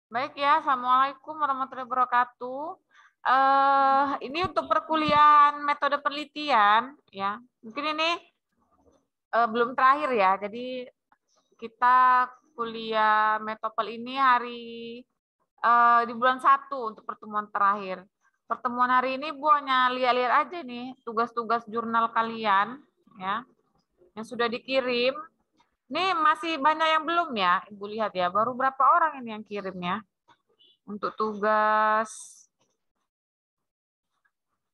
Baik ya, Assalamualaikum warahmatullahi wabarakatuh. Ini untuk perkuliahan metode penelitian, ya. Mungkin ini belum terakhir ya. Jadi kita kuliah metopel ini di bulan 1 untuk pertemuan terakhir. Pertemuan hari ini Bu hanya lihat-lihat aja nih tugas-tugas jurnal kalian, ya, yang sudah dikirim. Ini masih banyak yang belum ya, Ibu lihat ya. Baru berapa orang ini yang kirim ya? Untuk tugas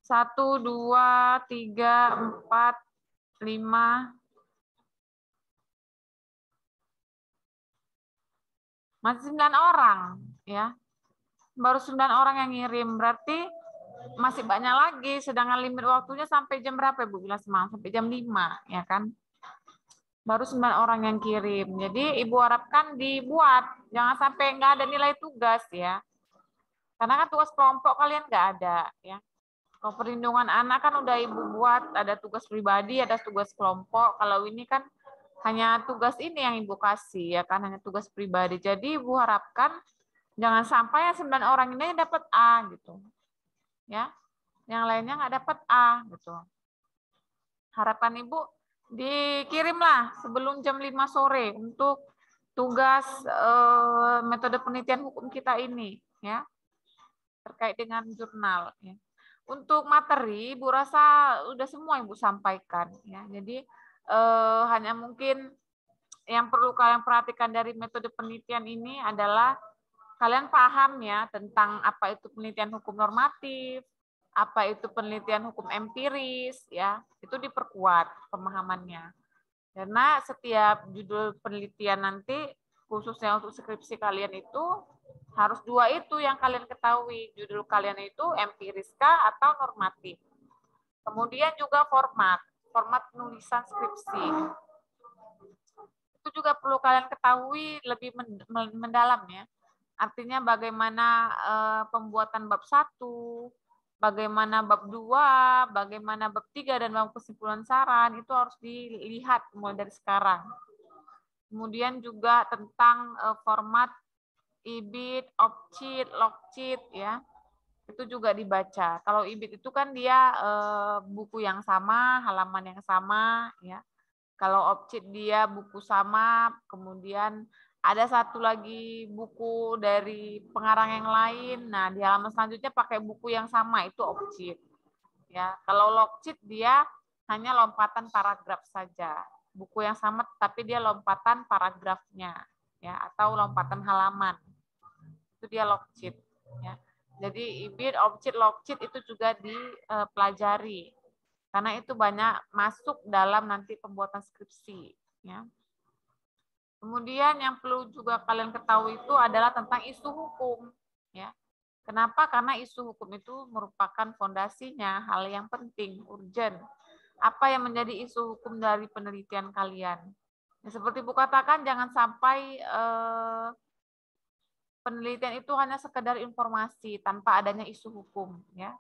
1, 2, 3, 4, 5, masih 9 orang ya. Baru 9 orang yang ngirim, berarti masih banyak lagi, sedangkan limit waktunya sampai jam berapa Bu bilang semalam? Sampai jam 5 ya kan. Baru 9 orang yang kirim. Jadi Ibu harapkan dibuat, jangan sampai nggak ada nilai tugas ya. Karena kan tugas kelompok kalian nggak ada ya. Kalau perlindungan anak kan udah Ibu buat, ada tugas pribadi, ada tugas kelompok. Kalau ini kan hanya tugas ini yang Ibu kasih, ya kan, hanya tugas pribadi. Jadi Ibu harapkan jangan sampai yang 9 orang ini dapat A gitu. Ya. Yang lainnya nggak dapat A gitu. Harapan Ibu dikirimlah sebelum jam 5 sore untuk tugas metode penelitian hukum kita ini, ya, terkait dengan jurnal. Ya. Untuk materi, Bu rasa udah semua Ibu sampaikan. Ya. Jadi hanya mungkin yang perlu kalian perhatikan dari metode penelitian ini adalah kalian paham ya tentang apa itu penelitian hukum normatif, apa itu penelitian hukum empiris, ya itu diperkuat pemahamannya. Karena setiap judul penelitian nanti, khususnya untuk skripsi kalian itu, harus 2 itu yang kalian ketahui. Judul kalian itu empiris kah atau normatif. Kemudian juga format penulisan skripsi. Itu juga perlu kalian ketahui lebih mendalam ya. Artinya bagaimana pembuatan bab 1, bagaimana bab 2, bagaimana bab 3, dan bab kesimpulan saran, itu harus dilihat mulai dari sekarang. Kemudian juga tentang format IBIT, OPCIT, LOGCIT, ya. Itu juga dibaca. Kalau IBIT itu kan dia buku yang sama, halaman yang sama, ya. Kalau OPCIT dia buku sama, kemudian ada satu lagi buku dari pengarang yang lain. Nah, di halaman selanjutnya pakai buku yang sama, itu OPCIT. Ya, kalau LOGCIT dia hanya lompatan paragraf saja. Buku yang sama tapi dia lompatan paragrafnya, ya, atau lompatan halaman. Itu dia LOGCIT, ya. Jadi IBIT, OPCIT, LOGCIT itu juga dipelajari. Karena itu banyak masuk dalam nanti pembuatan skripsi, ya. Kemudian yang perlu juga kalian ketahui itu adalah tentang isu hukum, ya. Kenapa? Karena isu hukum itu merupakan fondasinya, hal yang penting, urgent. Apa yang menjadi isu hukum dari penelitian kalian? Ya, seperti Bu katakan, jangan sampai penelitian itu hanya sekedar informasi tanpa adanya isu hukum, ya.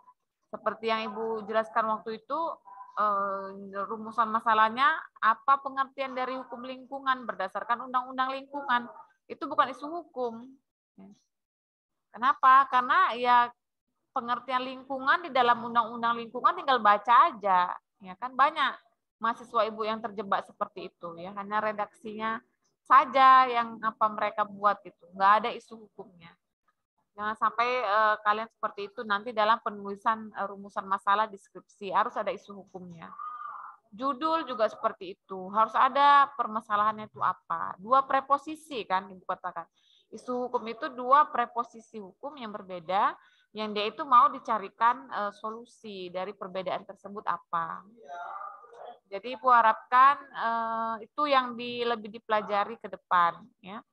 Seperti yang Ibu jelaskan waktu itu, rumusan masalahnya apa pengertian dari hukum lingkungan berdasarkan undang-undang lingkungan. Itu bukan isu hukum. Kenapa? Karena ya pengertian lingkungan di dalam undang-undang lingkungan tinggal baca aja, ya kan. Banyak mahasiswa Ibu yang terjebak seperti itu, ya, hanya redaksinya saja yang apa mereka buat itu, nggak ada isu hukumnya. Jangan sampai kalian seperti itu nanti dalam penulisan rumusan masalah deskripsi, harus ada isu hukumnya. Judul juga seperti itu, harus ada permasalahannya itu apa. 2 preposisi kan Ibu katakan. Isu hukum itu 2 preposisi hukum yang berbeda, yang dia itu mau dicarikan solusi dari perbedaan tersebut apa. Jadi Ibu harapkan itu yang lebih dipelajari ke depan, ya.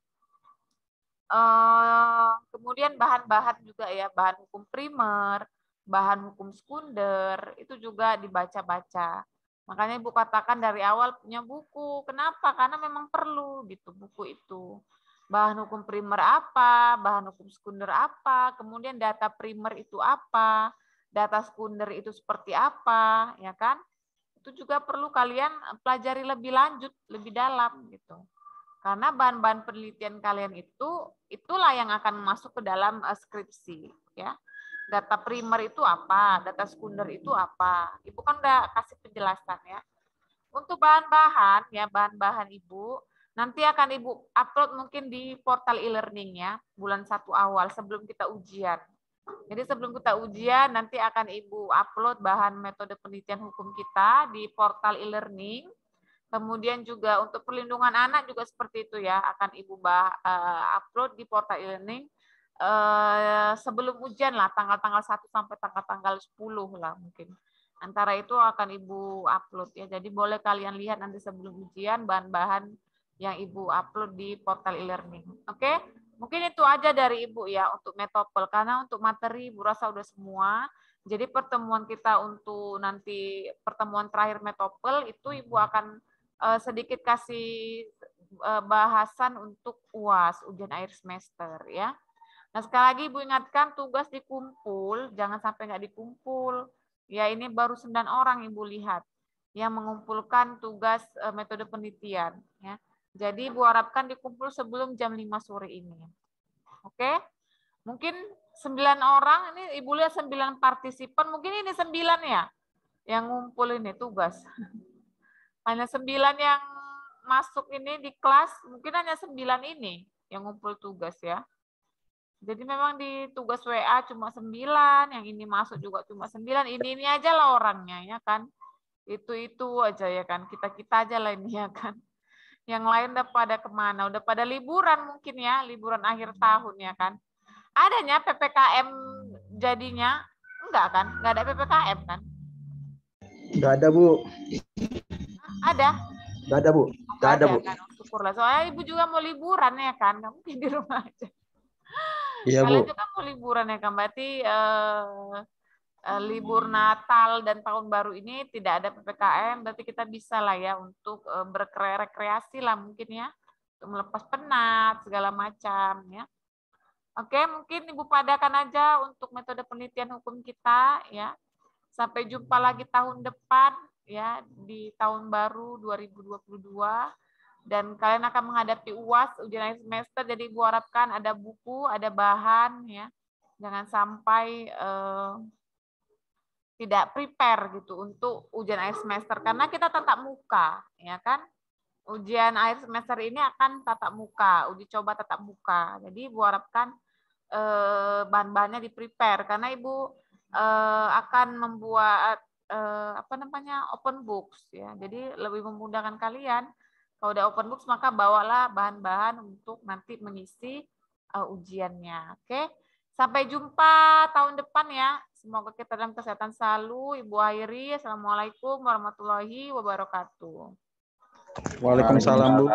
Kemudian bahan-bahan juga ya, bahan hukum primer, bahan hukum sekunder, itu juga dibaca-baca. Makanya Ibu katakan dari awal punya buku. Kenapa? Karena memang perlu gitu buku itu. Bahan hukum primer apa, bahan hukum sekunder apa, kemudian data primer itu apa, data sekunder itu seperti apa, ya kan? Itu juga perlu kalian pelajari lebih lanjut, lebih dalam gitu. Karena bahan-bahan penelitian kalian itulah yang akan masuk ke dalam skripsi, ya. Data primer itu apa, data sekunder itu apa. Ibu kan udah kasih penjelasan ya. Untuk bahan-bahan ya, bahan-bahan Ibu nanti akan Ibu upload mungkin di portal e-learning ya, bulan 1 awal sebelum kita ujian. Jadi sebelum kita ujian nanti akan Ibu upload bahan metode penelitian hukum kita di portal e-learning. Kemudian juga untuk perlindungan anak juga seperti itu ya, akan Ibu upload di portal e-learning sebelum ujian lah, tanggal-tanggal 1 sampai tanggal-tanggal 10 lah mungkin. Antara itu akan Ibu upload ya. Jadi boleh kalian lihat nanti sebelum ujian bahan-bahan yang Ibu upload di portal e-learning. Oke? Mungkin itu aja dari Ibu ya untuk Metopel, karena untuk materi Ibu rasa udah semua. Jadi pertemuan kita untuk nanti pertemuan terakhir Metopel itu Ibu akan sedikit kasih bahasan untuk UAS, ujian akhir semester ya. Nah, sekali lagi Ibu ingatkan tugas dikumpul, jangan sampai nggak dikumpul. Ya, ini baru 9 orang Ibu lihat yang mengumpulkan tugas metode penelitian ya. Jadi Ibu harapkan dikumpul sebelum jam 5 sore ini. Oke? Mungkin 9 orang, ini Ibu lihat 9 partisipan, mungkin ini 9 ya yang ngumpul ini tugas. Hanya 9 yang masuk ini di kelas, mungkin hanya 9 ini yang ngumpul tugas ya. Jadi memang di tugas WA cuma 9, yang ini masuk juga cuma 9, ini aja lah orangnya ya kan. Itu aja ya kan, kita aja lah ini ya kan. Yang lain udah pada kemana, udah pada liburan mungkin ya, liburan akhir tahun ya kan. Adanya PPKM jadinya? Enggak kan, enggak ada PPKM kan? Enggak ada, Bu. Ada? Enggak ada, Bu. Enggak ada, Bu. Kan? Syukurlah, soalnya Ibu juga mau liburan ya kan, nggak mungkin di rumah aja. Iya, Kalian Bu. juga mau liburan ya kan, berarti libur Natal dan Tahun Baru ini tidak ada PPKM, berarti kita bisa lah ya untuk berrekreasi lah mungkin ya, untuk melepas penat segala macam ya. Oke, mungkin Ibu padakan aja untuk metode penelitian hukum kita ya. Sampai jumpa lagi tahun depan ya, di tahun baru 2022. Dan kalian akan menghadapi UAS, ujian akhir semester, jadi Ibu harapkan ada buku, ada bahan ya. Jangan sampai tidak prepare gitu untuk ujian akhir semester, karena kita tatap muka ya kan. Ujian akhir semester ini akan tatap muka, uji coba tatap muka. Jadi Ibu harapkan bahan-bahannya di prepare, karena Ibu akan membuat open books ya. Jadi lebih memudahkan kalian. Kalau udah open books maka bawalah bahan-bahan untuk nanti mengisi ujiannya. Oke. Sampai jumpa tahun depan ya. Semoga kita dalam kesehatan selalu. Ibu akhiri. Assalamualaikum warahmatullahi wabarakatuh. Waalaikumsalam, Bu.